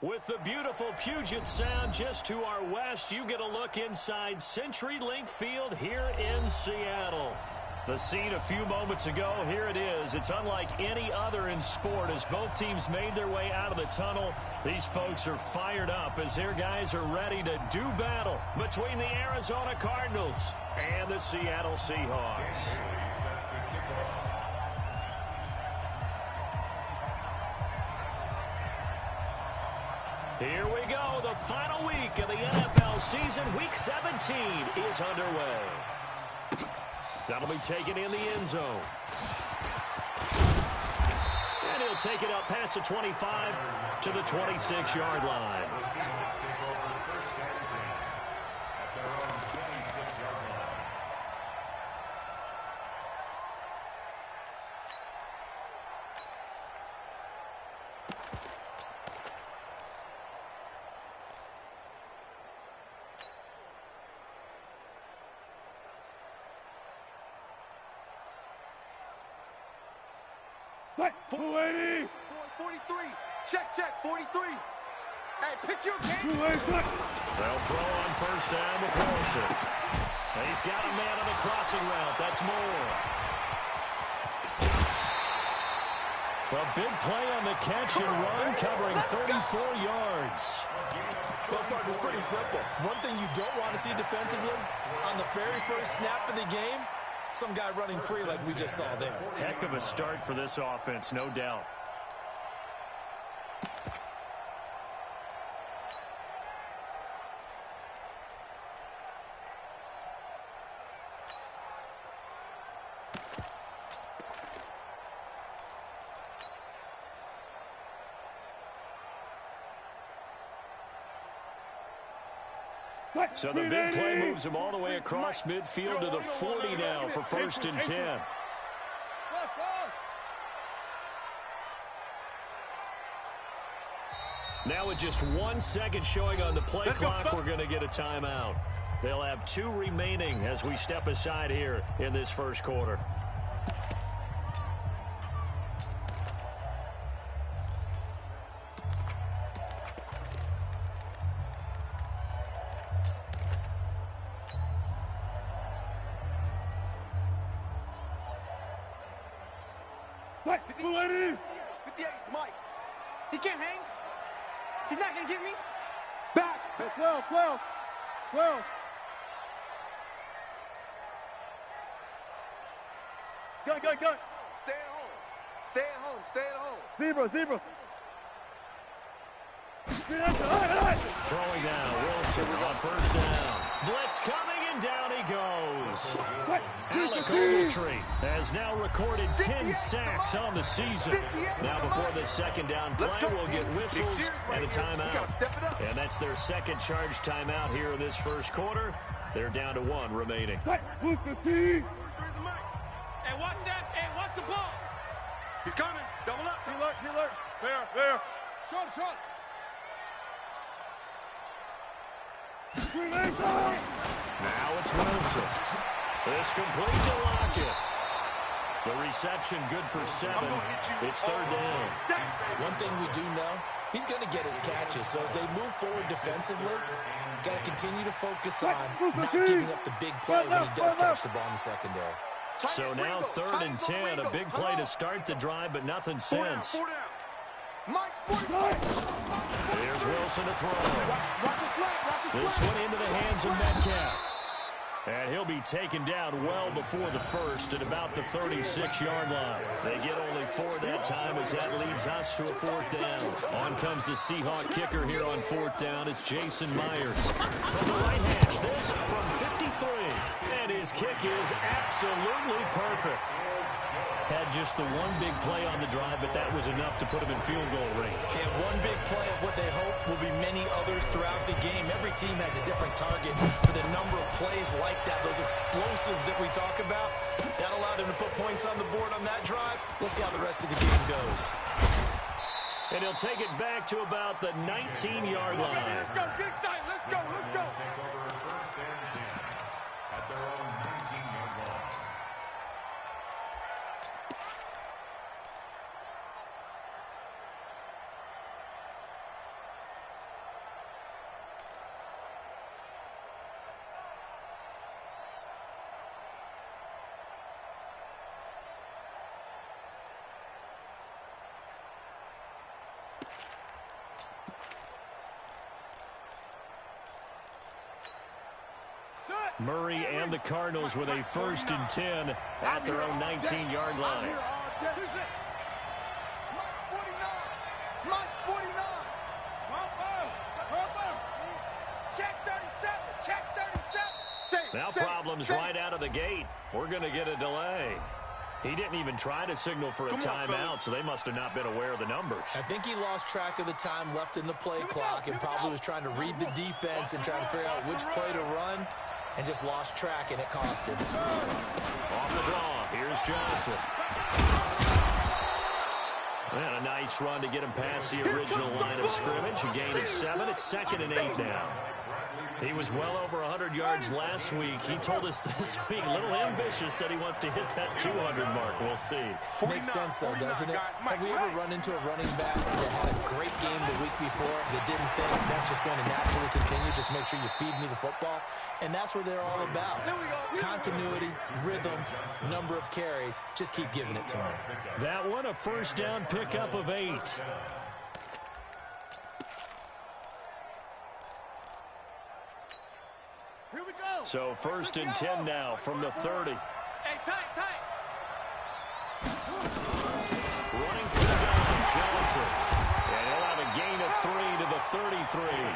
With the beautiful Puget Sound just to our west, you get a look inside CenturyLink Field here in Seattle. The scene a few moments ago, here it is. It's unlike any other in sport as both teams made their way out of the tunnel. These folks are fired up as their guys are ready to do battle between the Arizona Cardinals and the Seattle Seahawks. Here we go. The final week of the NFL season. Week 17 is underway. That'll be taken in the end zone. And he'll take it up past the 25 to the 26-yard line. What? 280. 43. Check. 43. Hey, pick your game. They'll throw on first down with Wilson. He's got a man on the crossing route. That's Moore. A big play on the catch and run, covering 34 yards. Well, partner, it's pretty simple. One thing you don't want to see defensively, on the very first snap of the game, some guy running free like we just saw there. Heck of a start for this offense, no doubt. So the big play moves him all the way across midfield to the 40 now for 1st and 10. Now with just 1 second showing on the play clock, we're going to get a timeout. They'll have 2 remaining as we step aside here in this first quarter. What? 58, Mike. He can't hang. He's not going to get me. Back. 12. Go. Stay at home. Zebra. Throwing down, Wilson on first down. Blitz coming, and down he goes. Alec Ogletree has now recorded 10 sacks on the season. Now before the second down play, we'll get whistles and a timeout. And that's their second charge timeout here in this first quarter. They're down to 1 remaining. Hey, watch that. Hey, watch the ball. He's coming. Double up. He alert. Fair. Short. Now it's Wilson. This complete to Lockett. The reception good for 7. It's 3rd down. One thing we do know, he's going to get his catches. So as they move forward defensively, got to continue to focus on not giving up the big play when he does catch the ball in the secondary. So now 3rd and 10, a big play to start the drive, but nothing since. Here's Wilson to throw. This one into the hands of Metcalf. And he'll be taken down well before the first at about the 36-yard line. They get only 4 that time as that leads us to a 4th down. On comes the Seahawk kicker here on 4th down. It's Jason Myers. From the right hash, this from 53. And his kick is absolutely perfect. Had just the one big play on the drive, but that was enough to put him in field goal range. And one big play of what they hope will be many others throughout the game. Every team has a different target for the number of plays like that, those explosives that we talk about. That allowed him to put points on the board on that drive. Let's see how the rest of the game goes. And he'll take it back to about the 19-yard line. Let's go, big side. Let's go. At their own 19-yard line. Murray and the Cardinals with a 1st and 10 at their own 19-yard line. Mike's 49. Check 37. Check 37. Now problems right out of the gate. We're going to get a delay. He didn't even try to signal for a timeout, so they must have not been aware of the numbers. I think he lost track of the time left in the play clock and probably was trying to read the defense and trying to figure out which play to run and just lost track, and it cost him. Off the draw, here's Johnson. And a nice run to get him past the original line of scrimmage. A gain of 7. It's 2nd and 8 now. He was well over 100 yards last week. He told us this week, a little ambitious, said he wants to hit that 200 mark. We'll see. Makes sense, though, doesn't it? Have we ever run into a running back that had a great game the week before that didn't think that's just going to naturally continue? Just make sure you feed me the football. And that's what they're all about. Continuity, rhythm, number of carries. Just keep giving it to him. That one, a 1st down pickup of 8. Here we go. So 1st and 10 now from the 30. Hey, tight. Running for the gun, Johnson. And he'll have a gain of 3 to the 33.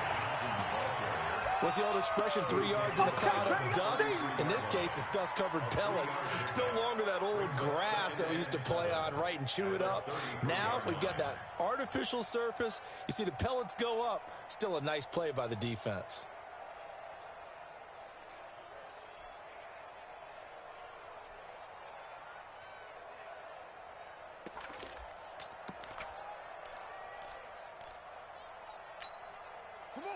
What's the old expression, 3 yards in a cloud of dust? In this case, it's dust-covered pellets. It's no longer that old grass that we used to play on, right, and chew it up. Now we've got that artificial surface. You see the pellets go up. Still a nice play by the defense.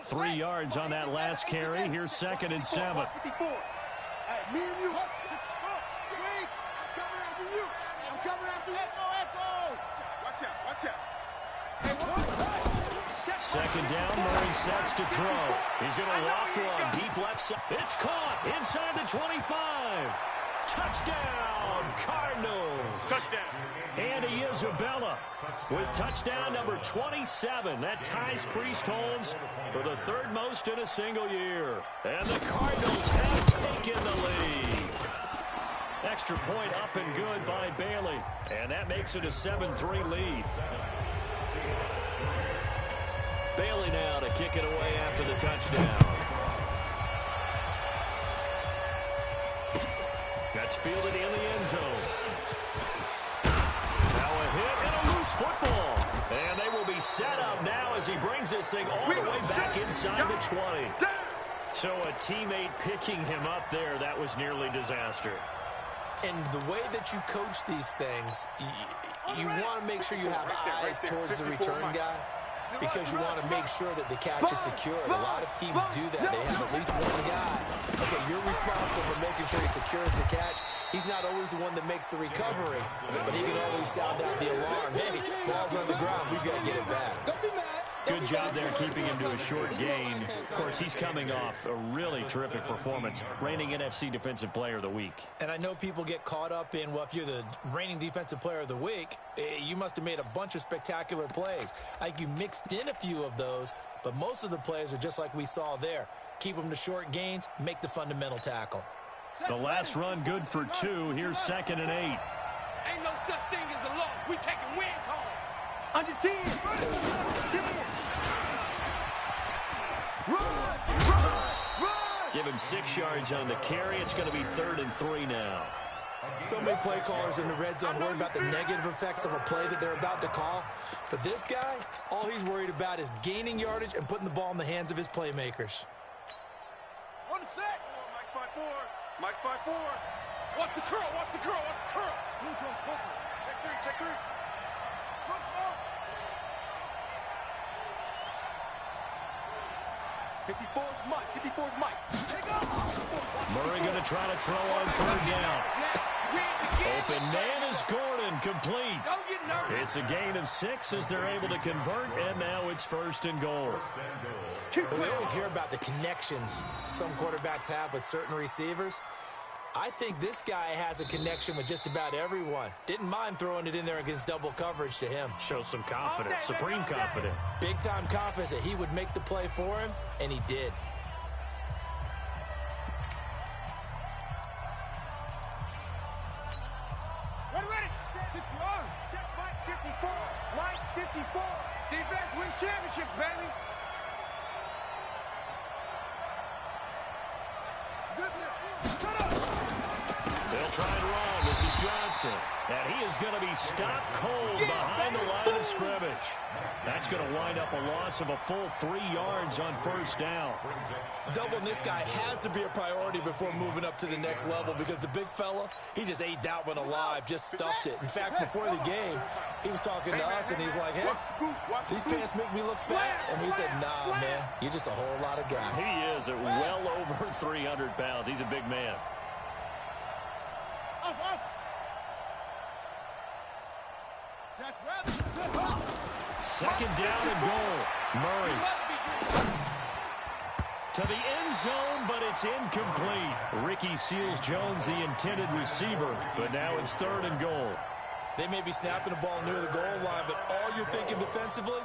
Three yards on that last carry. Here's 2nd and 7. 54. Hey, me and you. Wait. I'm coming after you. Echo. Watch out. Hey, 2nd down. Murray sets to throw. He's going to loft one deep left side. It's caught inside the 25. Touchdown, Cardinals. Touchdown. Andy Isabella with touchdown number 27. That ties Priest Holmes for the 3rd most in a single year. And the Cardinals have taken the lead. Extra point up and good by Bailey. And that makes it a 7-3 lead. Bailey now to kick it away after the touchdown. That's fielded in the end zone. Now a hit and a loose football. And they will be set up now as he brings this thing all the way back inside the 20. So a teammate picking him up there, that was nearly disaster. And the way that you coach these things, you want to make sure you have eyes towards the return guy, because you want to make sure that the catch is secured. A lot of teams do that. They have at least one guy. Okay, you're responsible for making sure he secures the catch. He's not always the one that makes the recovery, but he can always sound out the alarm. Hey, ball's on the ground. We've got to get it back. Don't be mad. Good job there keeping him to a short gain. Of course, he's coming off a really terrific performance, reigning NFC Defensive Player of the Week. And I know people get caught up in, well, if you're the reigning Defensive Player of the Week, you must have made a bunch of spectacular plays. I think you mixed in a few of those, but most of the plays are just like we saw there. Keep them to short gains, make the fundamental tackle. The last run good for 2. Here's 2nd and 8. Ain't no such thing as a loss. We taking wins home. Under 10. Run! Give him 6 yards on the carry. It's going to be 3rd and 3 now. So many play callers in the red zone worry about the negative effects of a play that they're about to call. But this guy, all he's worried about is gaining yardage and putting the ball in the hands of his playmakers. On the set. Mike's 5-4. Watch the curl. Check 3. Smoke. 54's Mike. Take off. Murray going to try to throw on 3rd down. Open man is Gordon, complete. Don't get nervous. It's a gain of 6 as they're able to convert, and now it's 1st and goal. Well, we always hear about the connections some quarterbacks have with certain receivers. I think this guy has a connection with just about everyone. Didn't mind throwing it in there against double coverage to him. Shows some confidence, supreme confidence. Big-time confidence that he would make the play for him, and he did. Defense wins championships, baby. They'll try and run. This is Johnson. And he is going to be stopped cold behind the line of scrimmage. That's going to wind up a loss of a full 3 yards on first down. Doubling this guy has to be a priority before moving up to the next level because the big fella, he just ate that one alive, just stuffed it. In fact, before the game, he was talking to us, and he's like, hey, these pants make me look fat. And we said, nah, man, you're just a whole lot of guy. He is at well over 300 pounds. He's a big man. Second down and goal. Murray to the end zone, but it's incomplete. Ricky Seals-Jones, the intended receiver, but now it's 3rd and goal. They may be snapping the ball near the goal line, but all you're thinking defensively,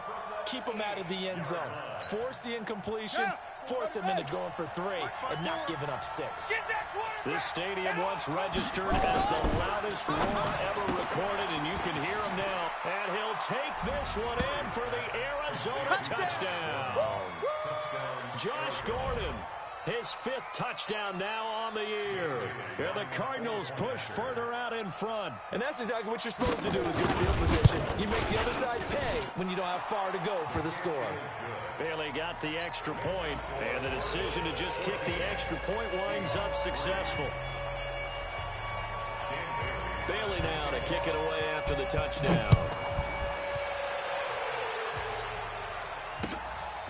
keep them out of the end zone. Force the incompletion, force them into going for 3, and not giving up 6. This stadium once registered as the loudest roar ever recorded, and you can hear him now. And he'll take this one in for the Arizona touchdown. Josh Gordon, his 5th touchdown now on the year. And the Cardinals push further out in front. And that's exactly what you're supposed to do with good field position. You make the other side pay when you don't have far to go for the score. Bailey got the extra point, and the decision to just kick the extra point winds up successful. Bailey now to kick it away after the touchdown.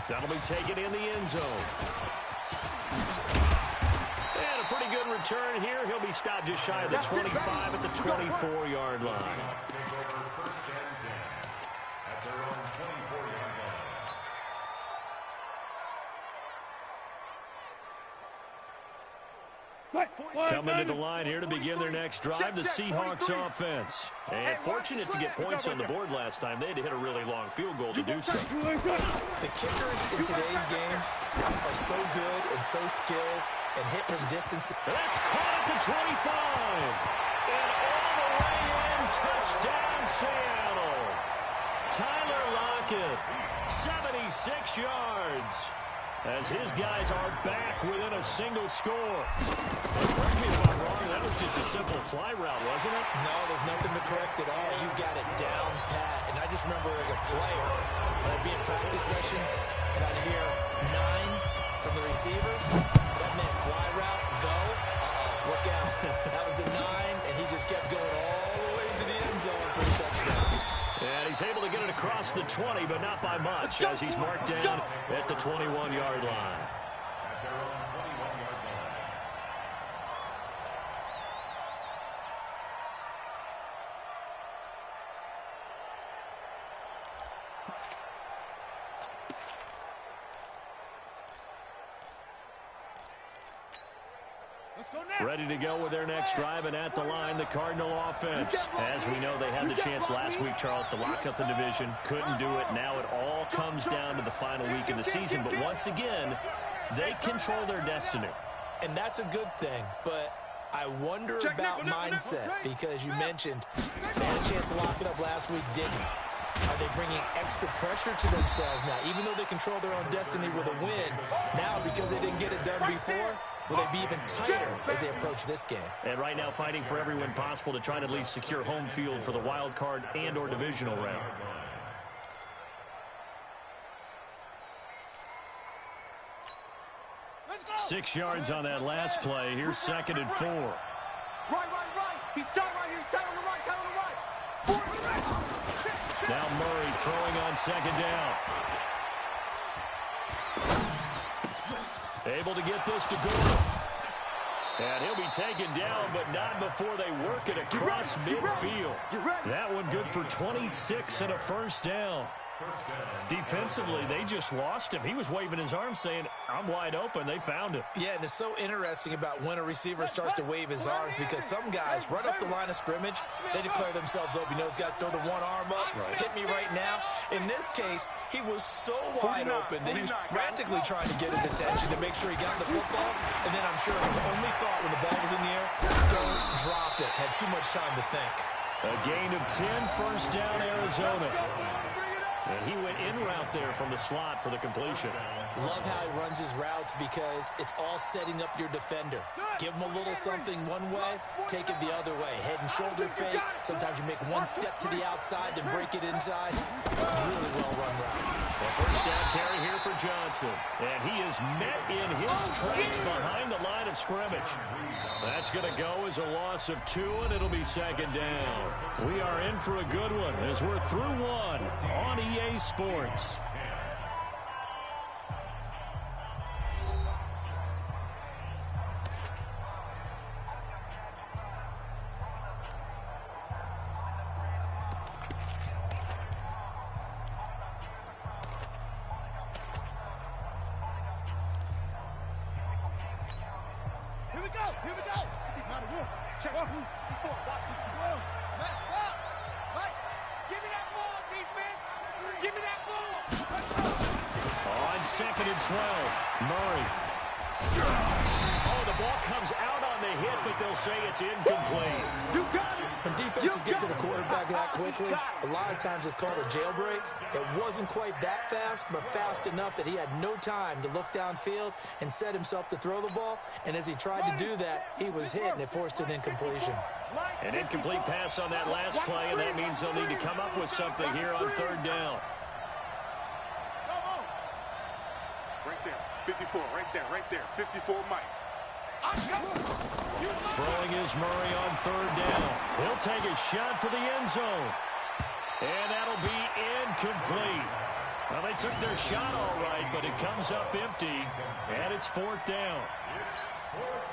That'll be taken in the end zone. And a pretty good return here. He'll be stopped just shy of the 25 at the 24-yard line. Coming to the line here to begin their next drive, the Seahawks offense. And fortunate to get points on the board last time. They had to hit a really long field goal to do so. The kickers in today's game are so good and so skilled and hit from distance. That's caught at the 25. And all the way in, touchdown Seattle. Tyler Lockett, 76 yards. As his guys are back within a single score. Correct me if I'm wrong, that was just a simple fly route, wasn't it? No, there's nothing to correct at all. You got it down pat. And I just remember as a player, when I'd be in practice sessions, and I'd hear 9 from the receivers. That meant fly route, go. Look out. That was the 9, and he just kept going all the way to the end zone for the touchdown. And he's able to get it across the 20, but not by much, as he's marked down at the 21-yard line. Ready to go with their next drive, and at the line, the Cardinal offense. As we know, they had the chance last week, Charles, to lock up the division. Couldn't do it. Now it all comes down to the final week of the season. But once again, they control their destiny. And that's a good thing, but I wonder about mindset, because you mentioned they had a chance to lock it up last week, didn't. Are they bringing extra pressure to themselves now? Even though they control their own destiny with a win, now because they didn't get it done before, will they be even tighter as they approach this game? And right now fighting for every win possible to try and at least secure home field for the wild card and or divisional round. Let's go. 6 yards on that last play. Here's 2nd and 4. Right. He's tight right here. He's tight on the right. Tight on the right. Now Murray throwing on 2nd down. Able to get this to Gordon. And he'll be taken down, but not before they work it across midfield. That one good for 26 and a first down. Defensively, they just lost him. He was waving his arms saying, I'm wide open. They found him. Yeah, and it's so interesting about when a receiver starts to wave his arms, because some guys right up the line of scrimmage, they declare themselves open. You know, those guys throw the one arm up, hit me right now. In this case, he was so wide open that he was frantically trying to get his attention to make sure he got the football. And then I'm sure his only thought when the ball was in the air, don't drop it. Had too much time to think. A gain of 10, first down, Arizona. And he went in route there from the slot for the completion. Love how he runs his routes because it's all setting up your defender. Give him a little something one way, take it the other way. Head and shoulder fake. Sometimes you make one step to the outside and break it inside. Really well-run route. Well, first down carry here for Johnson. And he is met in his tracks behind the line of scrimmage. That's going to go as a loss of 2, and it'll be second down. We are in for a good one as we're through one on EA Sports. Here we go. Check out who's before. Match up. Right. Give me that ball, defense. Give me that ball. On second and 12, Murray. Oh, the ball comes out on the hit, but they'll say it's incomplete. You got it. When defenses get to the quarterback that quickly, a lot of times it's called a jailbreak. It wasn't quite that fast, but fast enough that he had no time to look downfield and set himself to throw the ball. And as he tried to do that, he was hit, and it forced an incompletion. An incomplete pass on that last play, and that means they'll need to come up with something here on third down. Right there, 54, right there, 54, Mike. Throwing is Murray on third down. He'll take a shot for the end zone. And that'll be incomplete. Well, they took their shot all right, but it comes up empty, and it's fourth down.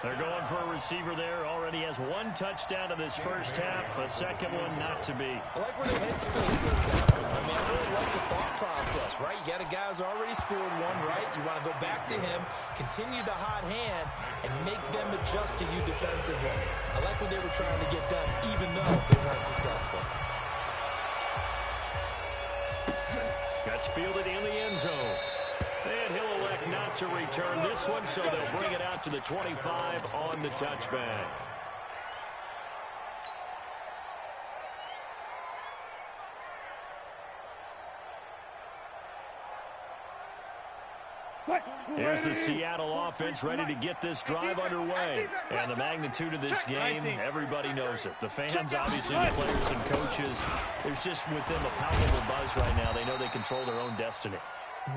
They're going for a receiver there. Already has 1 touchdown in this first half. A second one not to be. I like where their headspace is there. I mean, I really like the thought process, right? You got a guy who's already scored one, right? You want to go back to him, continue the hot hand, and make them adjust to you defensively. I like what they were trying to get done, even though they weren't successful. That's fielded in the end zone. And he'll elect not to return this one, so they'll bring it out to the 25 on the touchback. Here's the Seattle offense ready to get this drive underway. And the magnitude of this game, everybody knows it. The fans, obviously the players and coaches, there's just with them a palpable buzz right now. They know they control their own destiny.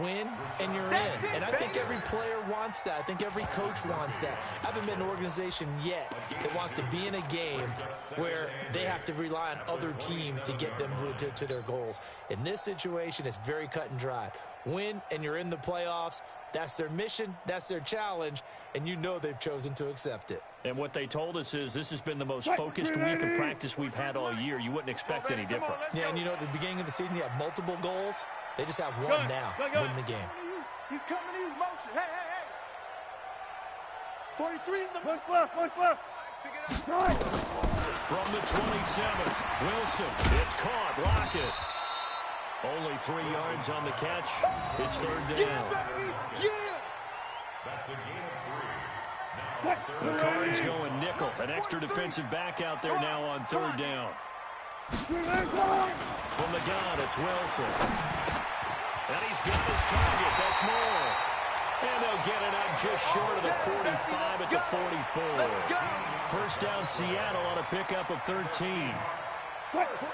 Win, and you're in. And I think every player wants that. I think every coach wants that. I haven't been an organization yet that wants to be in a game where they have to rely on other teams to get them to their goals. In this situation, it's very cut and dry. Win, and you're in the playoffs. That's their mission. That's their challenge. And you know they've chosen to accept it. And what they told us is this has been the most focused week of practice we've had all year. You wouldn't expect any different. Yeah, and you know, at the beginning of the season, you have multiple goals. They just have one now. Win the game. He's coming in motion. Hey, hey, hey. 43 is the look left. From the 27, Wilson. It's caught. Rocket. Only 3 yards on the catch. It's third down. Yeah. That's a gain of 3. The Cards going nickel. An extra defensive back out there now on third down. From the gun, it's Wilson. And he's got his target. That's more. And they'll get it up just short of the 45 at the 44. First down, Seattle on a pickup of 13.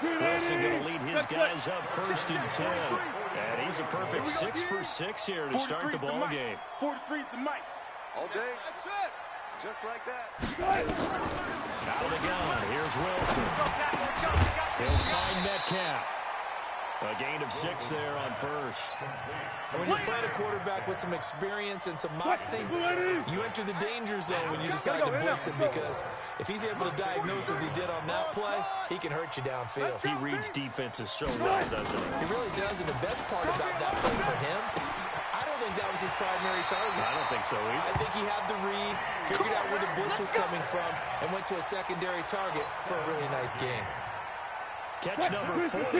Wilson going to lead his guys up first and 10. And he's a perfect 6 for 6 here to start the ball game. 43's the mic. All day. That's it. Just like that. Out of the gun. Here's Wilson. He'll find Metcalf. A gain of 6 there on first. And when you're playing a quarterback with some experience and some moxie, you enter the danger zone when you decide to blitz him, because if he's able to diagnose as he did on that play, he can hurt you downfield. He reads defenses so well, doesn't he? He really does, and the best part about that play for him, I don't think that was his primary target. I don't think so either. I think he had the read, figured out where the blitz was coming from, and went to a secondary target for a really nice game. Catch number 44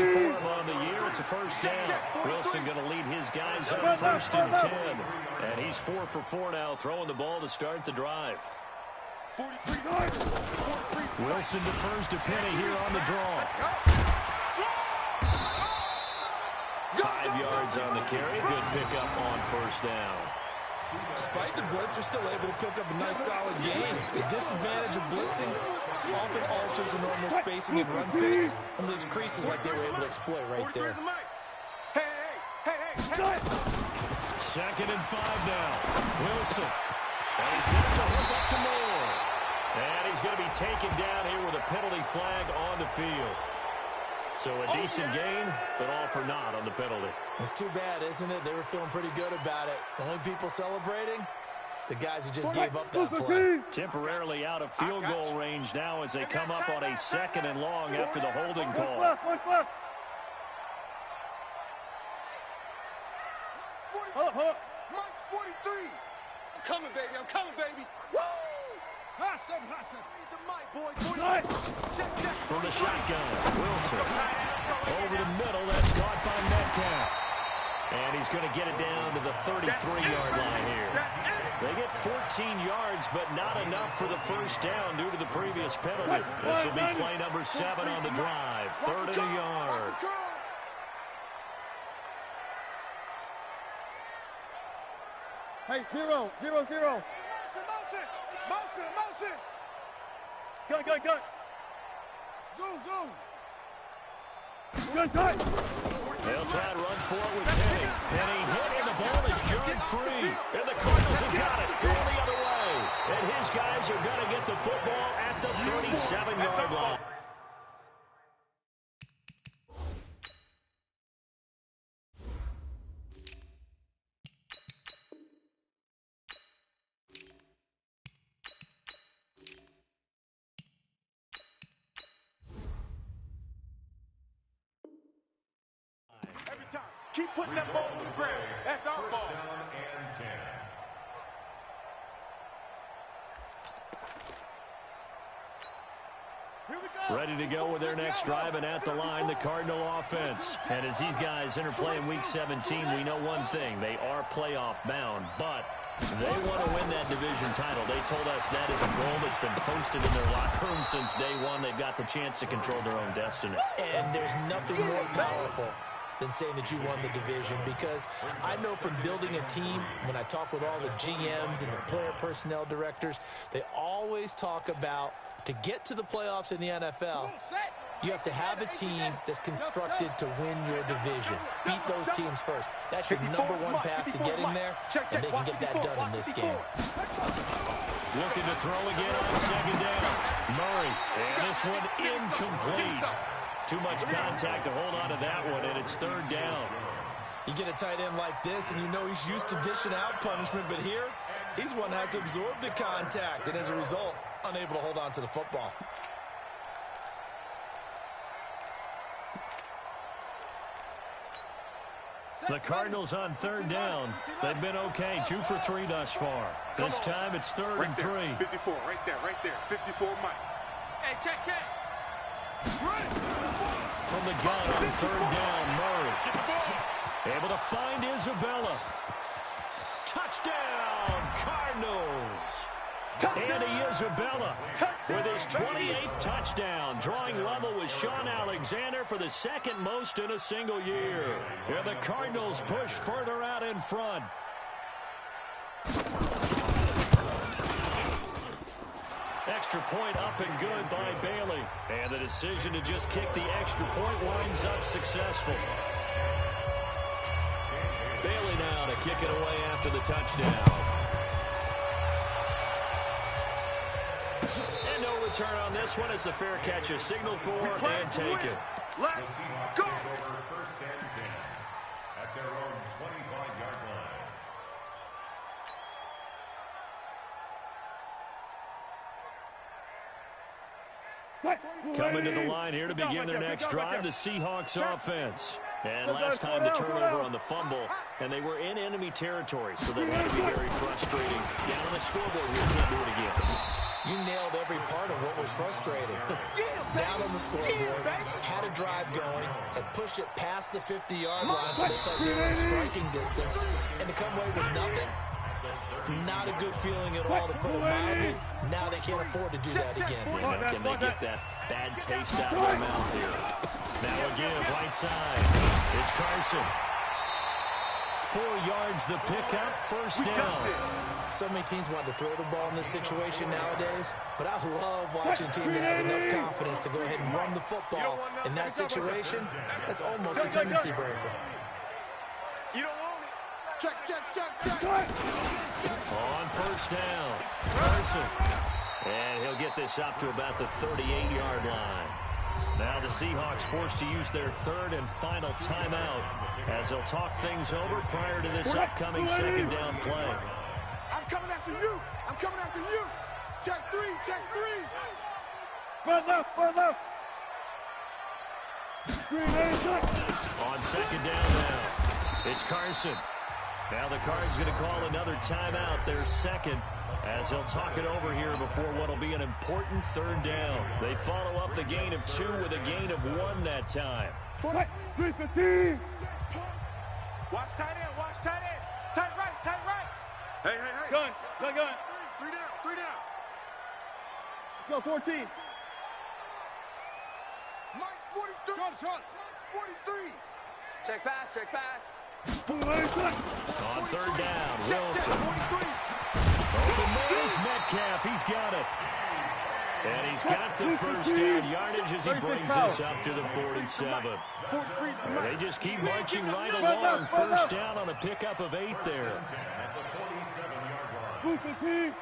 on the year. It's a first down. Wilson going to lead his guys up first and 10. And he's 4 for 4 now, throwing the ball to start the drive. Wilson defers to Penny here on the draw. 5 yards on the carry. Good pickup on first down. Despite the blitz, they're still able to pick up a nice, solid gain. The disadvantage of blitzing often alters the normal spacing and run fakes and leaves creases like they were able to exploit right there. Hey. 2nd and 5 now. Wilson. And he's got to hook up to Moore. And he's going to be taken down here with a penalty flag on the field. So a decent gain, but all for naught on the penalty. It's too bad, isn't it? They were feeling pretty good about it. The only people celebrating, the guys who just gave up that play. Temporarily out of field goal range now as they come up on a 2nd and long after the holding call. Mike's 43. I'm coming, baby. Woo! Hot seven. The Mike, boy. 40. Check. From the shotgun, Wilson. Over the middle, that's caught by Metcalf. And he's going to get it down to the 33-yard line here. They get 14 yards, but not enough for the first down due to the previous penalty. This will be play number 7 on the drive. 3rd and a yard. Hey, zero. Motion. Gun. Zoom. Gun. They'll try to run for it with Penny. Penny hit, and the ball is jerked free. And the Cardinals have got it. Going the other way. And his guys are going to get the football at the 37-yard line. Keep putting that ball on the ground. That's our ball. Ready to go with their next drive, and at the line, the Cardinal offense. And as these guys interplay in Week 17, we know one thing. They are playoff bound, but they want to win that division title. They told us that is a goal that's been posted in their locker room since day one. They've got the chance to control their own destiny. And there's nothing more powerful than saying that you won the division, because I know from building a team, when I talk with all the GMs and the player personnel directors, they always talk about, to get to the playoffs in the NFL, you have to have a team that's constructed to win your division. Beat those teams first. That's your #1 path to getting there, and they can get that done in this game. Looking to throw again on 2nd down. Murray, and this one incomplete. Too much contact to hold on to that one, and it's 3rd down. You get a tight end like this, and you know he's used to dishing out punishment, but here, he's one that has to absorb the contact, and as a result, unable to hold on to the football. The Cardinals on 3rd down. They've been okay, 2 for 3 thus far. This time it's 3rd and 3. 54, right there. 54, Mike. Hey, check. From the gun on 3rd down, Murray. Able to find Isabella. Touchdown, Cardinals. Andy Isabella with his 28th touchdown, drawing level with Sean Alexander for the 2nd most in a single year. And the Cardinals push further out in front. Extra point up and good by Bailey. And the decision to just kick the extra point winds up successful. Bailey now to kick it away after the touchdown. And no return on this one as the fair catch is signaled for and taken. Let's go! First and 10 at their own 25-yard line. Coming to the line here to begin their next drive, the Seahawks offense. And last time the turnover on the fumble, and they were in enemy territory, so that had to be very frustrating. Down on the scoreboard here, can't do it again. You nailed every part of what was frustrating. Down on the scoreboard, had a drive going, had pushed it past the 50-yard line, so they thought they were in striking distance, and to come away with nothing, not a good feeling at all, to put it mildly. Now they can't afford to do that again. Can they get that bad taste out of their mouth here? Now a give right side. It's Carson. 4 yards the pickup, first down. So many teams want to throw the ball in this situation nowadays, but I love watching a team that has enough confidence to go ahead and run the football. In that situation, that's almost a tendency breaker. You don't want it. Check. On first down, Carson. And he'll get this up to about the 38-yard line. Now the Seahawks forced to use their third and final timeout as they'll talk things over prior to this upcoming second down play. I'm coming after you. Check three. Run left. On second down now, it's Carson. Now the Cards going to call another timeout, their second, as they'll talk it over here before what will be an important third down. They follow up the gain of 2 with a gain of 1 that time. 315. Watch tight end. Tight right. Hey. Gun. 3 down. Let's go, 14. Mike's 43. Shot. Mike's 43. Check pass. On third down, Wilson. Open middles, Metcalf, he's got it. And he's got the first down yardage as he brings this up to the 47. And they just keep marching right along. First down on a pickup of 8 there. 15. 43's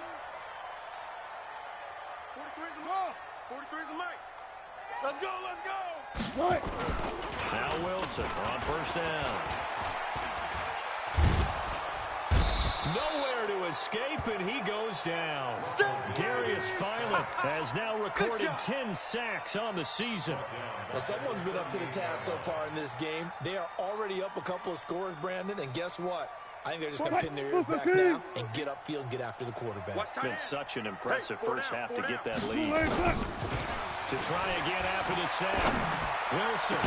the ball. 43's the Mike. Let's go. Right. Now Wilson on first down. Nowhere to escape, and he goes down. Darius Philon has now recorded 10 sacks on the season. Well, someone's been up to the task so far in this game. They are already up a couple of scores, Brandon, and guess what? I think they're just going to pin their ears back now and get upfield and get after the quarterback. It's been such an impressive first half to get that lead. To try again after the sack. Wilson,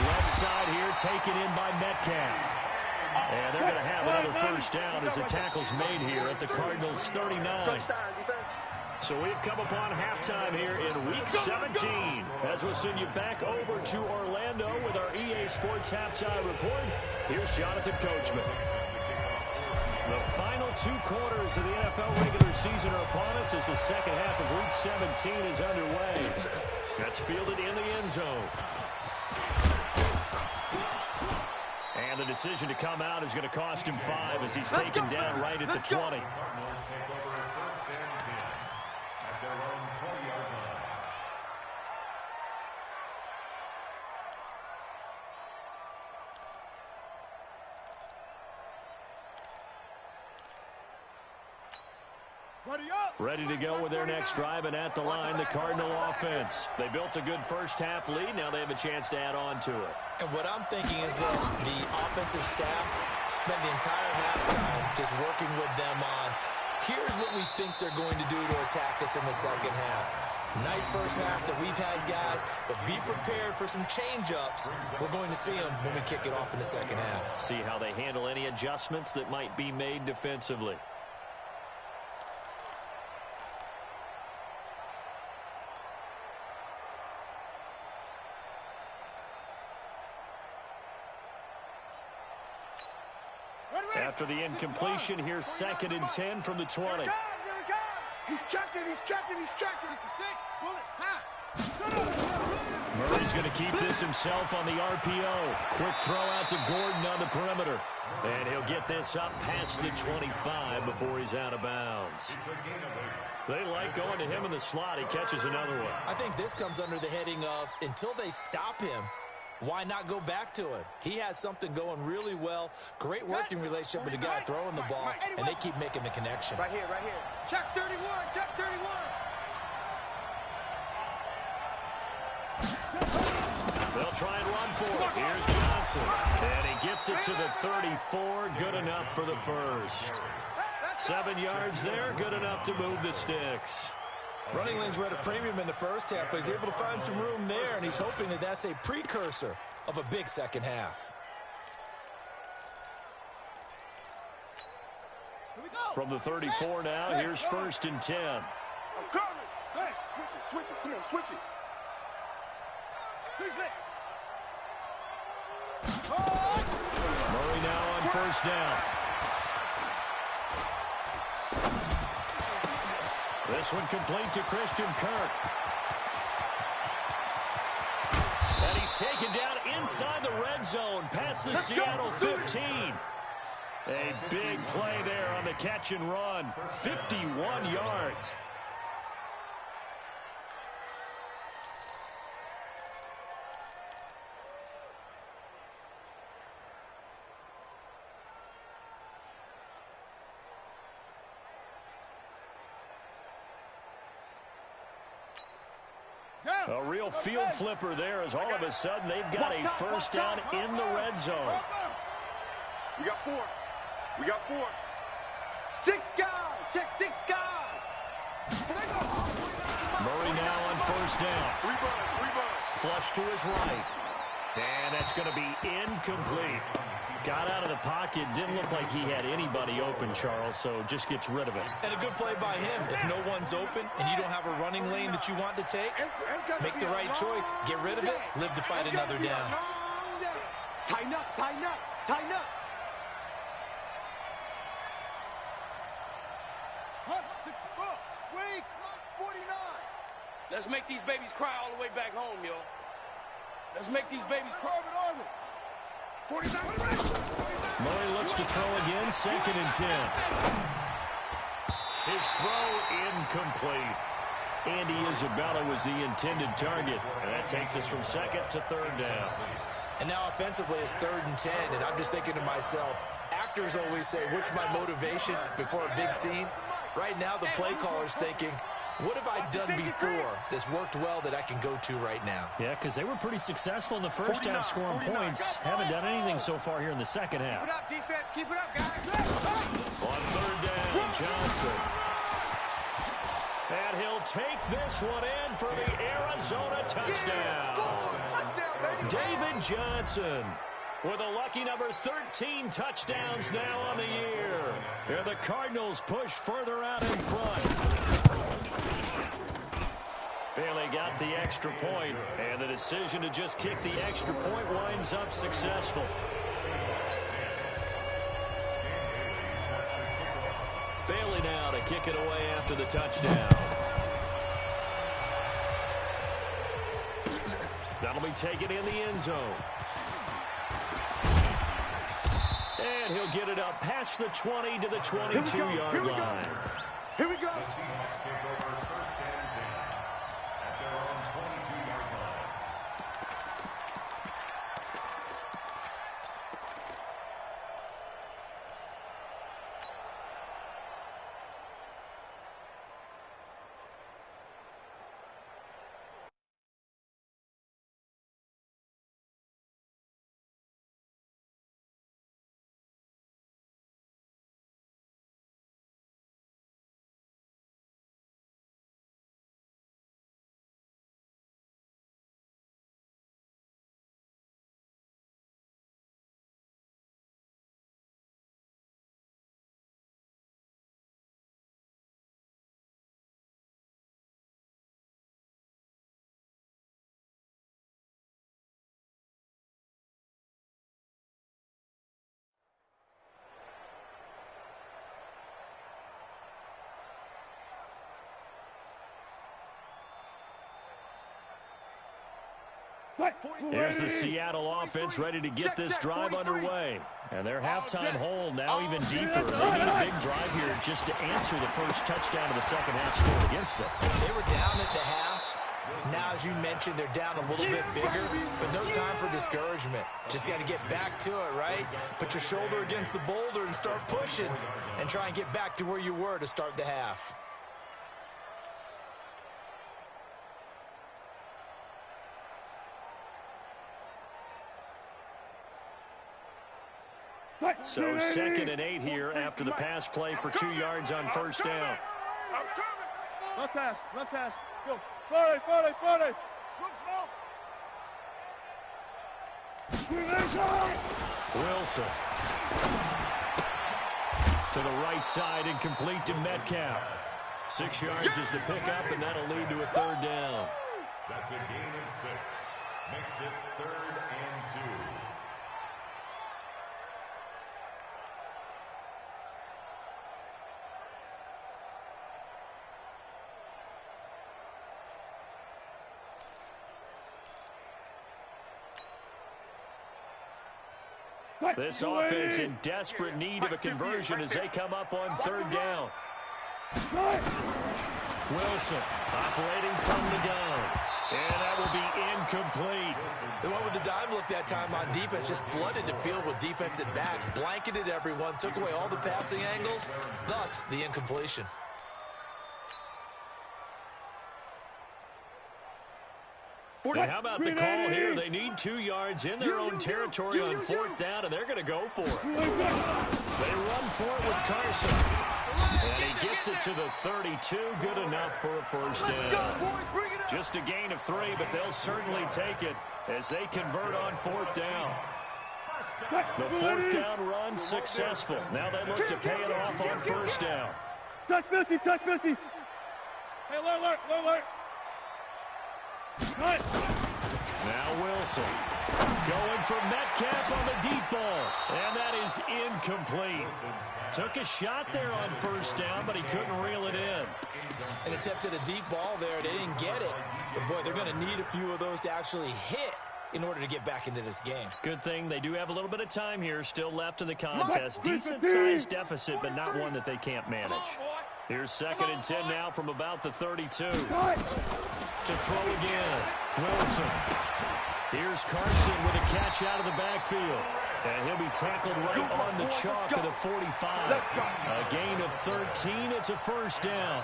left side here, taken in by Metcalf. And they're going to have another first down as the tackle's made here at the Cardinals' 39. So we've come upon halftime here in Week 17 as we'll send you back over to Orlando with our EA Sports Halftime Report. Here's Jonathan Coachman. The final 2 quarters of the NFL regular season are upon us as the second half of Week 17 is underway. That's fielded in the end zone. And the decision to come out is going to cost him 5 as he's taken down right at the 20. Ready to go with their next drive, and at the line, the Cardinal offense. They built a good first half lead. Now they have a chance to add on to it. And what I'm thinking is that the offensive staff spent the entire halftime just working with them on, here's what we think they're going to do to attack us in the second half. Nice first half that we've had, guys, but be prepared for some change-ups. We're going to see them when we kick it off in the second half. See how they handle any adjustments that might be made defensively. After the incompletion, here's 2nd and 10 from the 20. He's checking. It's a 6. Pull it. High. Murray's going to keep this himself on the RPO. Quick throw out to Gordon on the perimeter. And he'll get this up past the 25 before he's out of bounds. They like going to him in the slot. He catches another one. I think this comes under the heading of, until they stop him, why not go back to him? He has something going really well. Great working relationship with the guy throwing the ball, and they keep making the connection. Right here. Check 31. They'll try and run for it. Here's Johnson. And he gets it to the 34. Good enough for the first. 7 yards there. Good enough to move the sticks. Running lanes were at a premium in the first half, but he's able to find some room there, and he's hoping that that's a precursor of a big second half. From the 34 now, here's 1st and 10. I'm coming. Hey, switch it. Come on, switch it. Switch it. first down. This one complete to Christian Kirk. And he's taken down inside the red zone past the Seattle 15. A big play there on the catch and run. 51 yards. A real field flipper there as all of a sudden they've got a first down in the red zone. We got 4. We got 4. 6 guys. Check 6 guys. Murray now on first down. 3 bugs. Flush to his right. And that's going to be incomplete. Got out of the pocket. Didn't look like he had anybody open, Charles, so just gets rid of it. And a good play by him. If no one's open and you don't have a running lane that you want to take, make the right choice. Get rid of it. Live to fight another down. Tighten up, tighten up, tighten up. 164. Weak. 49. Let's make these babies cry all the way back home, yo. Let's make these babies cry. 49. Murray looks to throw again, 2nd and 10. His throw incomplete. Andy Isabella was the intended target. And that takes us from 2nd to 3rd down. And now offensively it's 3rd and 10, and I'm just thinking to myself, actors always say, what's my motivation before a big scene? Right now the play caller's thinking, what have I done before that's worked well that I can go to right now? Yeah, because they were pretty successful in the first half scoring points. Haven't done anything so far here in the second half. Keep it up, defense. Keep it up, guys. On 3rd down, Johnson. And he'll take this one in for the Arizona touchdown. David Johnson with a lucky number 13 touchdowns now on the year. And the Cardinals push further out in front. Bailey got the extra point, and the decision to just kick the extra point winds up successful. Bailey now to kick it away after the touchdown. That'll be taken in the end zone. And he'll get it up past the 20 to the 22-yard line. Here we go. The Seahawks take over 1st and 10 at their own 22-yard line. Here's the Seattle offense ready to get this drive underway. And their halftime hole now even deeper. They need a big drive here just to answer the first touchdown of the second half scored against them. They were down at the half. Now, as you mentioned, they're down a little bit bigger, but no time for discouragement. Just got to get back to it, right? Put your shoulder against the boulder and start pushing and try and get back to where you were to start the half. So 2nd and 8 here after the pass play for 2 yards on first down. Left hash. Go. 40. Wilson. To the right side and complete to Metcalf. 6 yards is the pickup, and that'll lead to a 3rd down. That's a gain of 6. Makes it 3rd and 2. This offense in desperate need of a conversion as they come up on third down. Wilson operating from the gun. And that will be incomplete. They went with the dime look that time on defense, just flooded the field with defensive backs, blanketed everyone, took away all the passing angles, thus the incompletion. And how about the call here? They need 2 yards in their own territory on fourth down, and they're going to go for it. They run for it with Carson. And he gets it to the 32. Good enough for a first down. Just a gain of 3, but they'll certainly take it as they convert on fourth down. The fourth down run successful. Now they look to pay it off on first down. Touch 50, touch 50. Hey, alert. Now Wilson going for Metcalf on the deep ball. And that is incomplete. Took a shot there on first down, but he couldn't reel it in. And attempted a deep ball there. They didn't get it. But, boy, they're going to need a few of those to actually hit in order to get back into this game. Good thing they do have a little bit of time here still left in the contest. Decent-sized deficit, but not one that they can't manage. Here's 2nd and 10 now from about the 32. To throw again. Wilson. Here's Carson with a catch out of the backfield. And he'll be tackled right on the chalk of the 45. A gain of 13. It's a first down.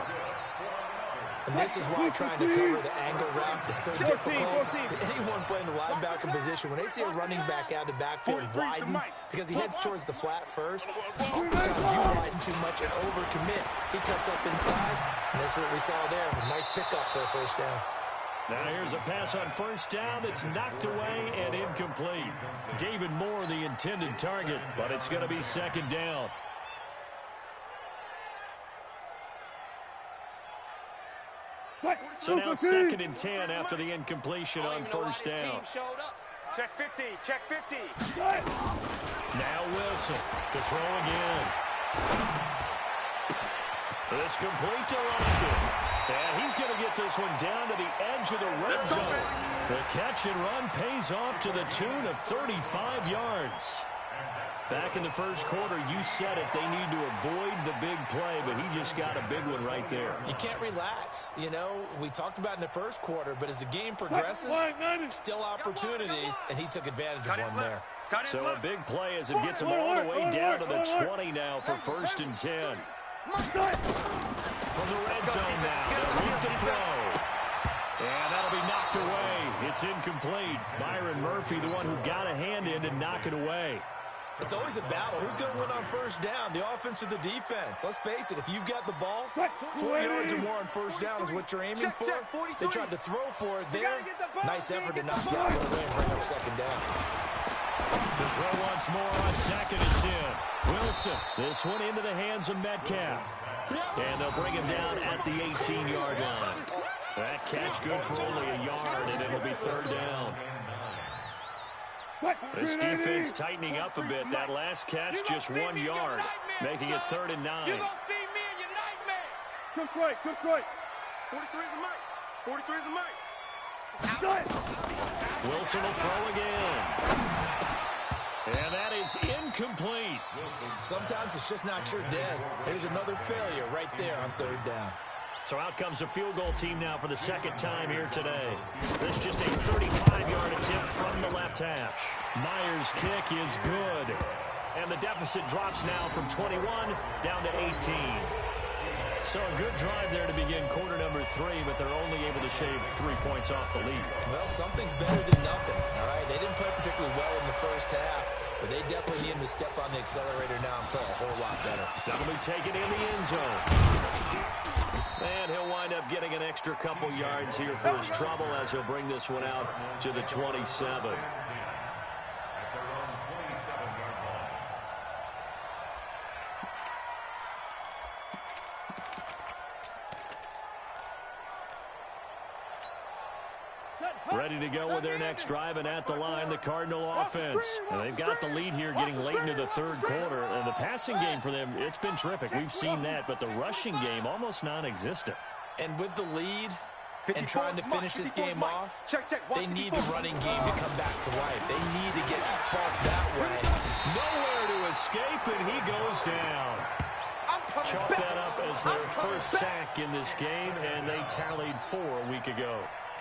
And this is why trying to cover the angle route is so difficult. Anyone playing the linebacker position, when they see a running back out of the backfield widen, because he heads towards the flat first, oftentimes you widen too much and overcommit. He cuts up inside, and that's what we saw there. A nice pickup for a first down. Now here's a pass on first down that's knocked away and incomplete. David Moore, the intended target, but it's going to be 2nd down. So now 2nd and 10 after the incompletion on first down. Check 50, check 50. Now Wilson to throw again. It's complete to London. And he's going to get this one down to the edge of the red zone. The catch and run pays off to the tune of 35 yards. Back in the first quarter, you said it, they need to avoid the big play, but he just got a big one right there. You can't relax. You know, we talked about in the first quarter, but as the game progresses, still opportunities, and he took advantage of one there. So a big play as it gets him all the way down to the 20 now for 1st and 10. From the red zone now, they'll look to throw. And that'll be knocked away. It's incomplete. Byron Murphy, the one who got a hand in to knock it away. It's always a battle. Who's going to win on first down, the offense or the defense? Let's face it, if you've got the ball, 4 yards or more on first down is what you're aiming for. They tried to throw for it there. Nice effort to knock the out of the way and bring up 2nd down. To throw once more on 2nd and 10. Wilson, this one into the hands of Metcalf. And they'll bring him down at the 18-yard line. That catch good for only a yard, and it'll be 3rd down. This defense tightening up a bit. That last catch just 1 yard, making it 3rd and 9. You're going to see me in your nightmares. Took right. 43 is the mic. 43 is the mic. Wilson will throw again. And that is incomplete. Sometimes it's just not your day. There's another failure right there on 3rd down. So out comes a field goal team now for the 2nd time here today. This just a 35-yard attempt from the left hash. Myers' kick is good. And the deficit drops now from 21 down to 18. So a good drive there to begin quarter number 3, but they're only able to shave 3 points off the lead. Well, something's better than nothing, all right? They didn't play particularly well in the first half, but they definitely need to step on the accelerator now and play a whole lot better. That'll be taken in the end zone. And he'll wind up getting an extra couple yards here for his trouble as he'll bring this one out to the 27. Ready to go with their next drive, and at the line, the Cardinal offense. And they've got the lead here getting late into the 3rd quarter. And the passing game for them, it's been terrific. We've seen that, but the rushing game almost non-existent. And with the lead, and trying to finish this game off, they need the running game to come back to life. They need to get sparked that way. Nowhere to escape, and he goes down. Chalk that up as their first sack in this game, and they tallied 4 a week ago.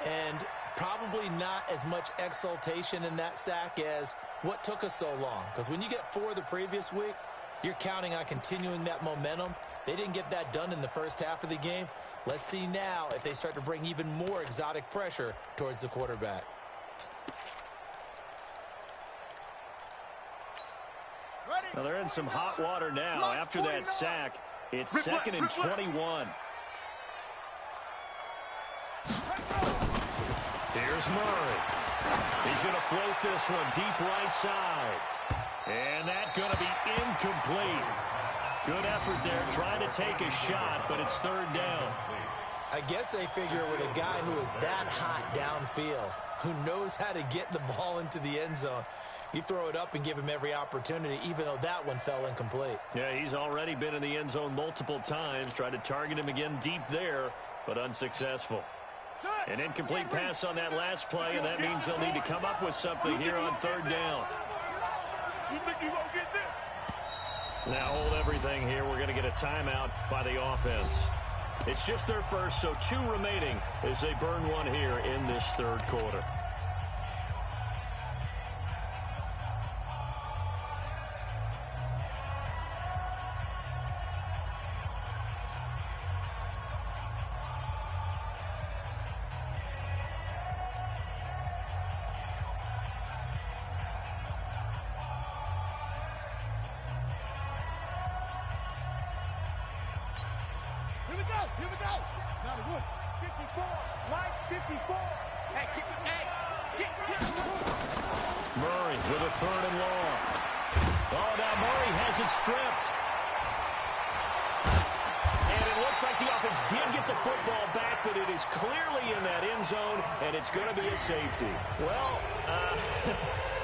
And probably not as much exultation in that sack as what took us so long. Because when you get 4 the previous week, you're counting on continuing that momentum. They didn't get that done in the first half of the game. Let's see now if they start to bring even more exotic pressure towards the quarterback. Now they're in some hot water now. After that sack, it's 2nd and 21. Here's Murray. He's going to float this one deep right side. And that's going to be incomplete. Good effort there, trying to take a shot, but it's 3rd down. I guess they figure with a guy who is that hot downfield, who knows how to get the ball into the end zone, you throw it up and give him every opportunity, even though that one fell incomplete. Yeah, he's already been in the end zone multiple times, tried to target him again deep there, but unsuccessful. An incomplete pass on that last play, and that means they'll need to come up with something here on 3rd down. You think you gonna get this? Now hold everything here. We're going to get a timeout by the offense. It's just their first, so 2 remaining as they burn one here in this 3rd quarter. Here we go. Now the wood. 54. Mike, 54. Hey, get. Murray with a 3rd and long. Oh, now Murray has it stripped. And it looks like the offense did get the football back, but it is clearly in that end zone, and it's going to be a safety. Well,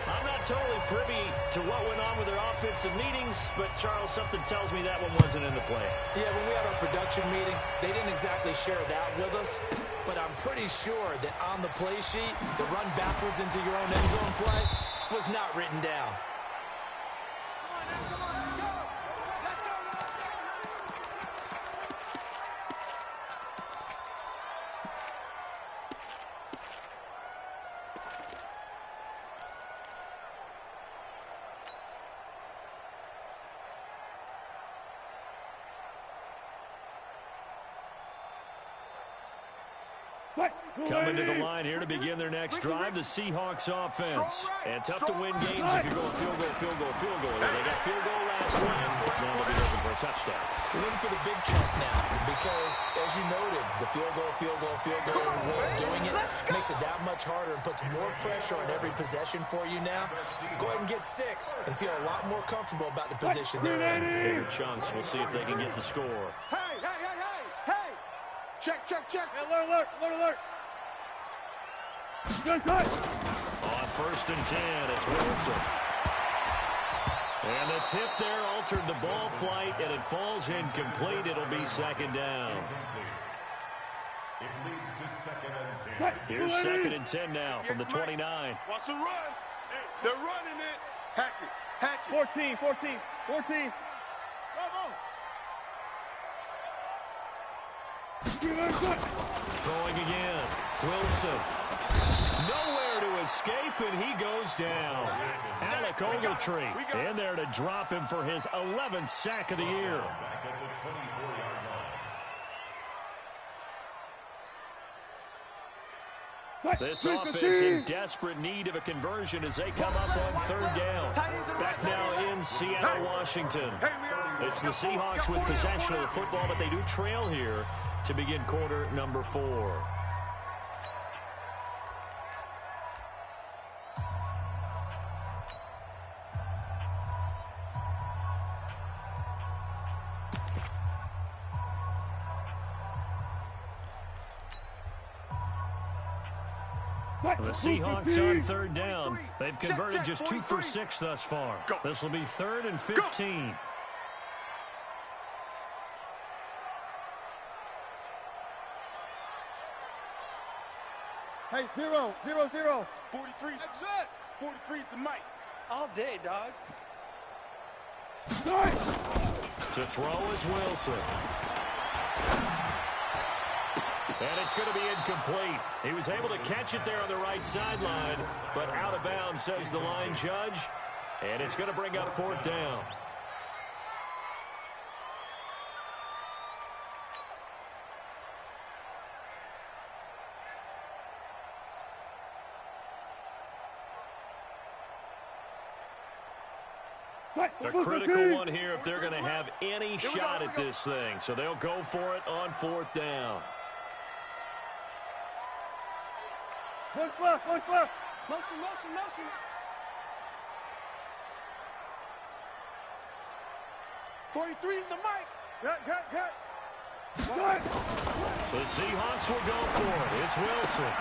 I'm not totally privy to what went on with their offensive meetings, but, Charles, something tells me that one wasn't in the play. Yeah, when we had our production meeting, they didn't exactly share that with us, but I'm pretty sure that on the play sheet, the run backwards into your own end zone play was not written down. Coming to the line here to begin their next drive, the Seahawks offense. And tough to win games if you're going field goal. They got field goal last time. Now they'll be looking for a touchdown. We're looking for the big chunk now because, as you noted, the field goal way of doing it makes it that much harder and puts more pressure on every possession for you now. Go ahead and get 6 and feel a lot more comfortable about the position they're in. Bigger chunks. We'll see if they can get the score. Hey. Check. Hey, alert. On 1st and 10, it's Wilson. And the tip there altered the ball flight, and it falls incomplete. It'll be 2nd down. It leads to 2nd and 10. Here's 2nd and 10 now from the 29. Watch the run. They're running it. Hatch it. 14. Bravo. Throwing again. Wilson. Nowhere to escape, and he goes down. Alec Ogletree in there to drop him for his 11th sack of the year. Back at the 24-yard line. This offense in desperate need of a conversion as they come up on 3rd down. Back now in Seattle, Washington. It's the Seahawks with possession of the football, but they do trail here to begin quarter number 4. The Seahawks on 3rd down. They've converted just 2 for 6 thus far. This will be 3rd and 15. Hey, 0, 0, 0. 43. That's it. 43 is the mic. All day, dog. To throw is Wilson. And it's going to be incomplete. He was able to catch it there on the right sideline, but out of bounds, says the line judge. And it's going to bring up 4th down. A critical one here if they're going to have any shot at this thing. So they'll go for it on 4th down. Look left, look left. Motion, motion, motion. '43 is the mic. Get. The Seahawks will go for it. It's Wilson.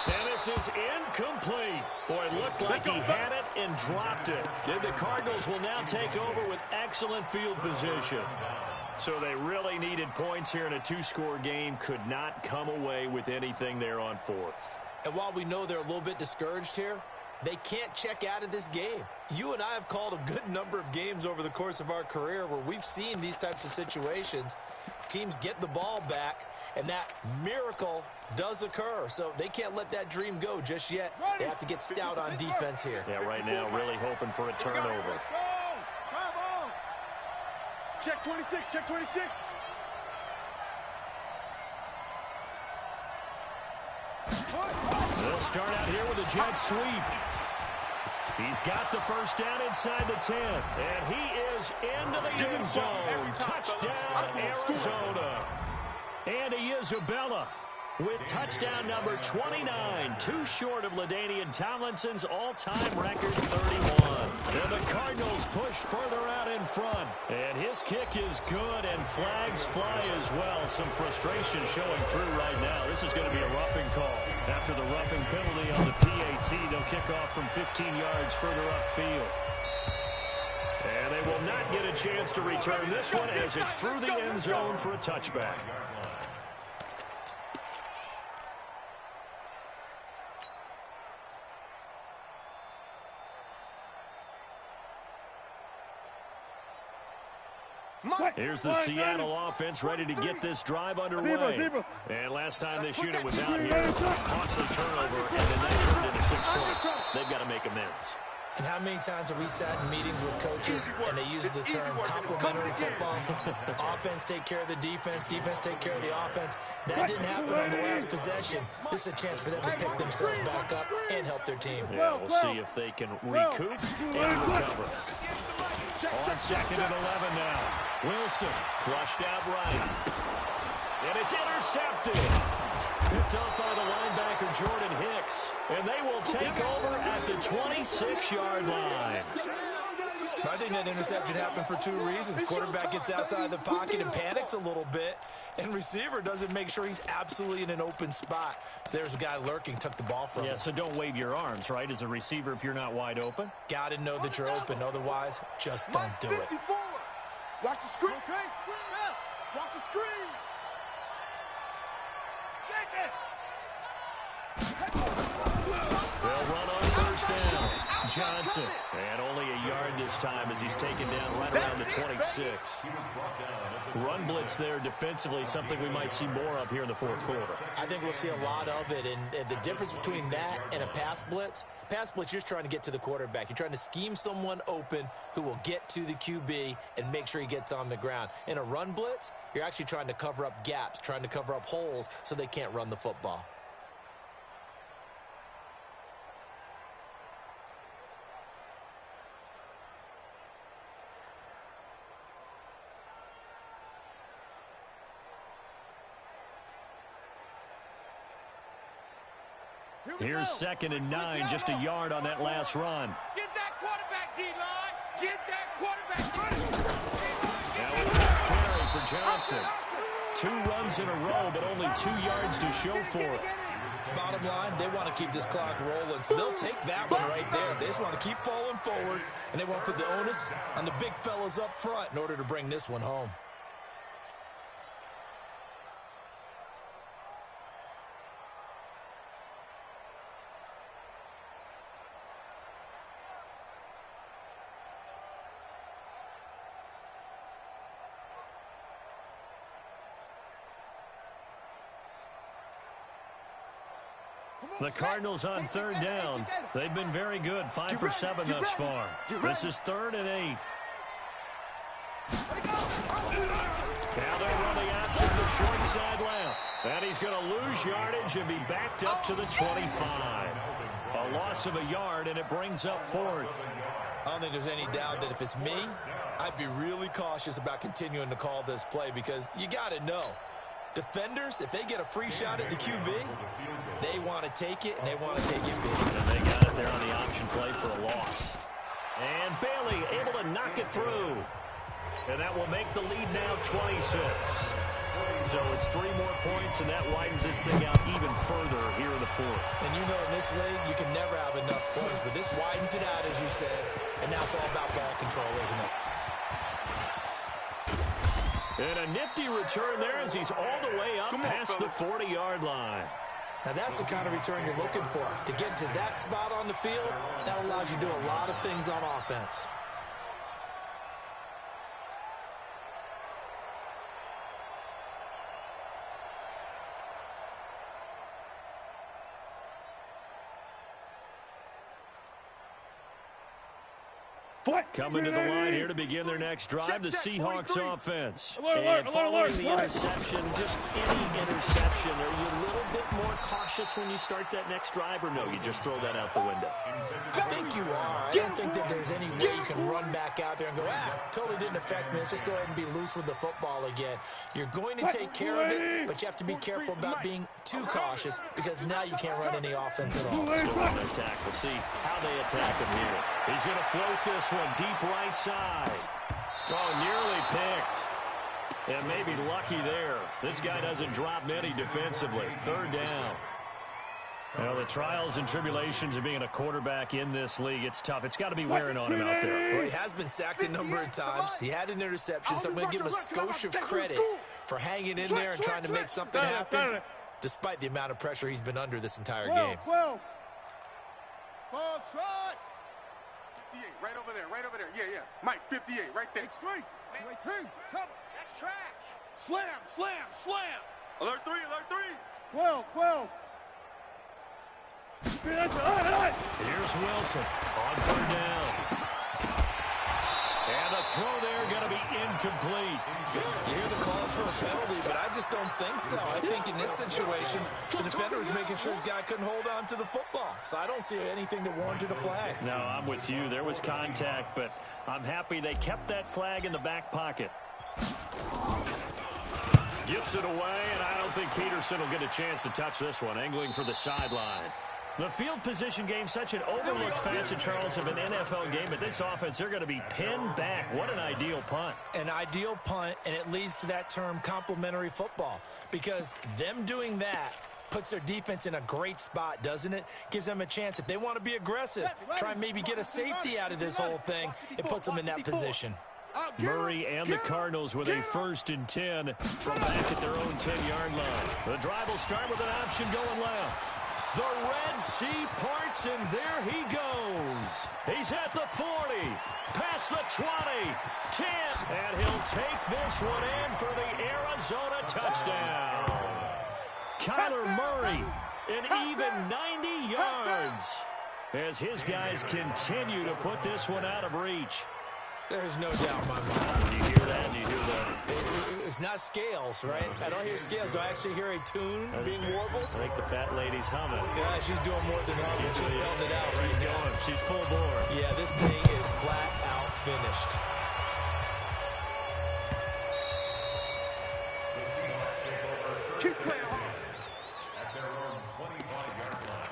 And this is incomplete. Boy, it looked like he had it and dropped it. And the Cardinals will now take over with excellent field position. So they really needed points here in a 2-score game. Could not come away with anything there on 4th. And while we know they're a little bit discouraged here, they can't check out of this game. You and I have called a good number of games over the course of our career where we've seen these types of situations. Teams get the ball back, and that miracle does occur. So they can't let that dream go just yet. They have to get stout on defense here. Yeah, right now really hoping for a turnover. Check 26, check 26. They'll start out here with a jet sweep. He's got the first down inside the 10. And he is into the end zone. Touchdown, Arizona. Andy Isabella with touchdown number 29. Too short of LaDainian Tomlinson's all-time record 31. And the Cardinals push further out in front. And his kick is good, and flags fly as well. Some frustration showing through right now. This is going to be a roughing call. After the roughing penalty on the PAT, they'll kick off from 15 yards further upfield. And they will not get a chance to return this one as it's through the end zone for a touchback. Here's the Seattle offense ready to get this drive underway. And last time this unit was out here, costly turnover, and then that turned into 6 points. They've got to make amends. And how many times have we sat in meetings with coaches and they use the term complementary football? Offense take care of the defense, defense take care of the offense. That didn't happen on the last possession. This is a chance for them to pick themselves back up and help their team. Yeah, we'll see if they can recoup and recover. On 2nd and 11 now. Wilson flushed out right. And it's intercepted. Picked up by the linebacker Jordan Hicks. And they will take over at the 26-yard line. I think that interception happened for 2 reasons. Quarterback gets outside the pocket and panics a little bit. And receiver doesn't make sure he's absolutely in an open spot. So there's a guy lurking, took the ball from him. Yeah, so don't wave your arms, right, as a receiver if you're not wide open? Got to know that you're open. Otherwise, just don't do it. Watch the screen. Watch the screen. Shake it. They'll run on 1st down. Johnson. And only a yard this time as he's taken down right around the 26. Run blitz there defensively, something we might see more of here in the 4th quarter. I think we'll see a lot of it, and the difference between that and a pass blitz, you're just trying to get to the quarterback. You're trying to scheme someone open who will get to the QB and make sure he gets on the ground. In a run blitz, you're actually trying to cover up gaps, trying to cover up holes so they can't run the football. Here's 2nd and 9, just a yard on that last run. Get that quarterback, D-line. Get that quarterback. Now it's a carry for Johnson. 2 runs in a row, but only 2 yards to show for it. Bottom line, they want to keep this clock rolling, so they'll take that one right there. They just want to keep falling forward, and they want to put the onus on the big fellas up front in order to bring this one home. The Cardinals on third down. They've been very good, 5 for 7 thus far. This is 3rd and 8. Now they run the option to the short side left. And he's going to lose yardage and be backed up to the 25. A loss of a yard, and it brings up 4th. I don't think there's any doubt that if it's me, I'd be really cautious about continuing to call this play because you got to know. Defenders, if they get a free shot at the QB, they want to take it, and they want to take it big. And they got it there on the option play for a loss. And Bailey able to knock it through. And that will make the lead now 26. So it's 3 more points, and that widens this thing out even further here in the 4th. And you know in this league, you can never have enough points, but this widens it out, as you said, and now it's all about ball control, isn't it? And a nifty return there as he's all the way up past the 40-yard line. Now that's the kind of return you're looking for. To get to that spot on the field, that allows you to do a lot of things on offense. Coming to the line here to begin their next drive, the Seahawks offense. And following the interception, just any interception, are you a little bit more cautious when you start that next drive, or no, you just throw that out the window? I think you are. I don't think that there's any way you can run back out there and go, totally didn't affect me. Let's just go ahead and be loose with the football again. You're going to take care of it, but you have to be careful about being too cautious because now you can't run any offense at all. Still on attack. We'll see how they attack him here. He's going to float this one deep right side. Oh, nearly picked. And maybe lucky there. This guy doesn't drop many defensively. 3rd down. Well, the trials and tribulations of being a quarterback in this league, it's tough. It's got to be wearing on him out there. Well, he has been sacked a number of times. He had an interception, so I'm going to give him a skosh of credit for hanging in there and trying to make something happen, despite the amount of pressure he's been under this entire game. Ball trot. 58, right over there, right over there. Yeah. Mike, 58, right there. Straight. Wait, 2. That's track. Slam. Alert 3. 12. Here's Wilson on 3rd down. And the throw there going to be incomplete. You hear the calls for a penalty, but I just don't think so. I think in this situation, the defender was making sure his guy couldn't hold on to the football. So I don't see anything that warranted a flag. No, I'm with you. There was contact, but I'm happy they kept that flag in the back pocket. Gets it away, and I don't think Peterson will get a chance to touch this one, angling for the sideline. The field position game, such an overlooked facet, Charles, of an NFL game. But this offense, they're going to be pinned back. What an ideal punt. An ideal punt, and it leads to that term complementary football. Because them doing that puts their defense in a great spot, doesn't it? Gives them a chance. If they want to be aggressive, try and maybe get a safety out of this whole thing, it puts them in that position. Murray and the Cardinals with a 1st and 10 from back at their own 10-yard line. The drive will start with an option going left. The Red Sea parts, and there he goes. He's at the 40, past the 20, 10, and he'll take this one in for the Arizona touchdown. Kyler Murray, an even 90 yards, as his guys continue to put this one out of reach. There's no doubt in my mind. Do you hear that? Do you hear that? It's not scales, right? I don't hear scales. Do I actually hear a tune being warbled? I think the fat lady's humming. Yeah, she's doing more than humming. She's belting it out right now. Going. She's full bore. Yeah, this thing is flat out finished. The Seahawks take over Keep playing hard. at their own 25-yard line.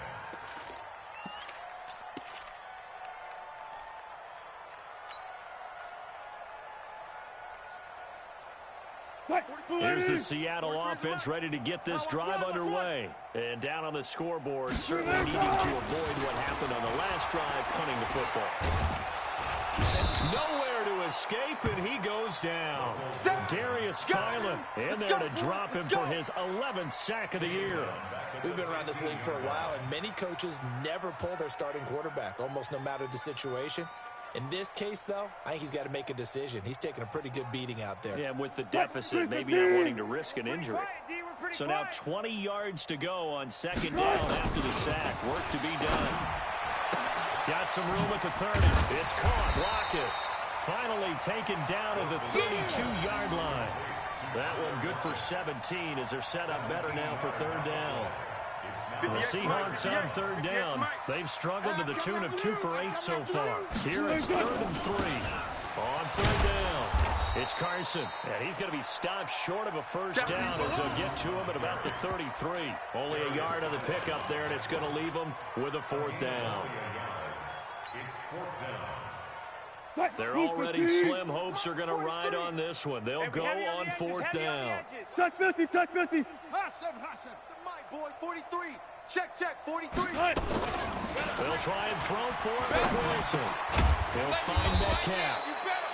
Here's the Seattle offense ready to get this drive underway. And down on the scoreboard, certainly needing to avoid what happened on the last drive, punting the football. Nowhere to escape, and he goes down. Darius Philon in there to drop him for his 11th sack of the year. We've been around this league for a while, and many coaches never pull their starting quarterback, almost no matter the situation. In this case, though, I think he's got to make a decision. He's taking a pretty good beating out there. Yeah, with the deficit, maybe not wanting to risk an injury. So now 20 yards to go on second down after the sack. Work to be done. Got some room at the 30. It's caught. Block it. Finally taken down at the 32-yard line. That one good for 17 as they're set up better now for third down. The Seahawks on third down. They've struggled to the tune of 2 for 8 so far. Here it's 3rd and 3. On third down, it's Carson. And he's going to be stopped short of a first down as they'll get to him at about the 33. Only a yard on the pickup there, and it's going to leave him with a 4th down. It's 4th down. They're already slim hopes are going to ride on this one. They'll go on 4th down. Check 50, check 50. Hot 7, my boy, 43. Check, 43. They'll try and throw for it with Wilson. He'll find Metcalf.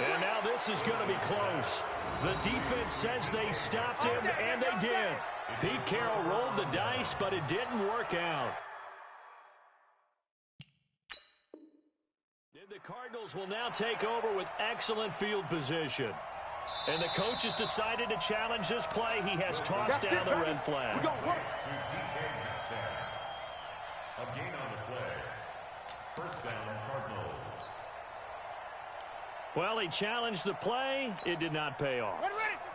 And now this is going to be close. The defense says they stopped him, and they did. Pete Carroll rolled the dice, but it didn't work out. The Cardinals will now take over with excellent field position. And the coach has decided to challenge this play. He has tossed down the red flag. A gain on the play. First down, Cardinals. Well, he challenged the play. It did not pay off.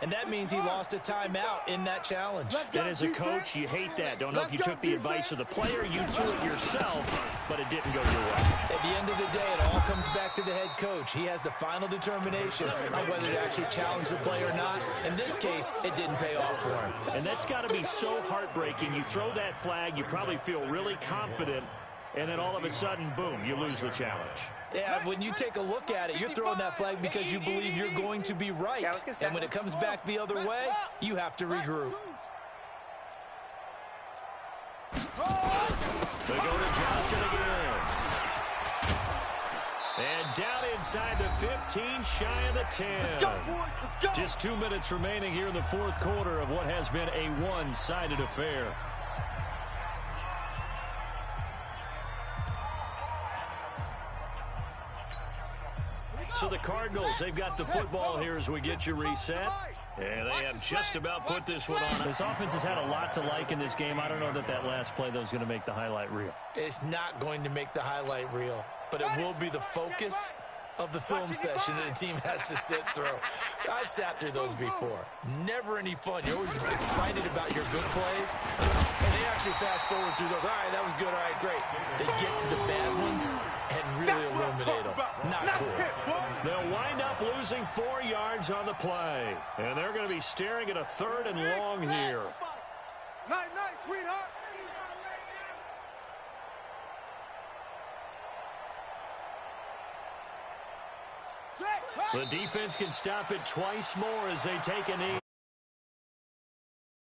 And that means he lost a timeout in that challenge. And as a coach, you hate that. Don't know if you took the advice of the player. You threw it yourself, but it didn't go your way. At the end of the day, it all comes back to the head coach. He has the final determination on whether to actually challenge the play or not. In this case, it didn't pay off for him. And that's got to be so heartbreaking. You throw that flag, you probably feel really confident, and then all of a sudden, boom, you lose the challenge. Yeah, when you take a look at it, you're throwing that flag because you believe you're going to be right. And when it comes back the other way, you have to regroup. They go to Johnson again. And down inside the 15, shy of the 10. Just 2 minutes remaining here in the 4th quarter of what has been a one-sided affair. So the Cardinals, they've got the football here as we get you reset. And they have just about put this one on. This offense has had a lot to like in this game. I don't know that last play, though, is going to make the highlight reel. It's not going to make the highlight reel, but it will be the focus of the film session that the team has to sit through. I've sat through those before. Never any fun. You're always excited about your good plays, and they actually fast forward through those. All right, that was good. All right, great. They get to the bad ones and really illuminate them. Not cool. They'll wind up losing 4 yards on the play, and they're going to be staring at a 3rd and long here. Night, sweetheart. The defense can stop it twice more as they take a knee.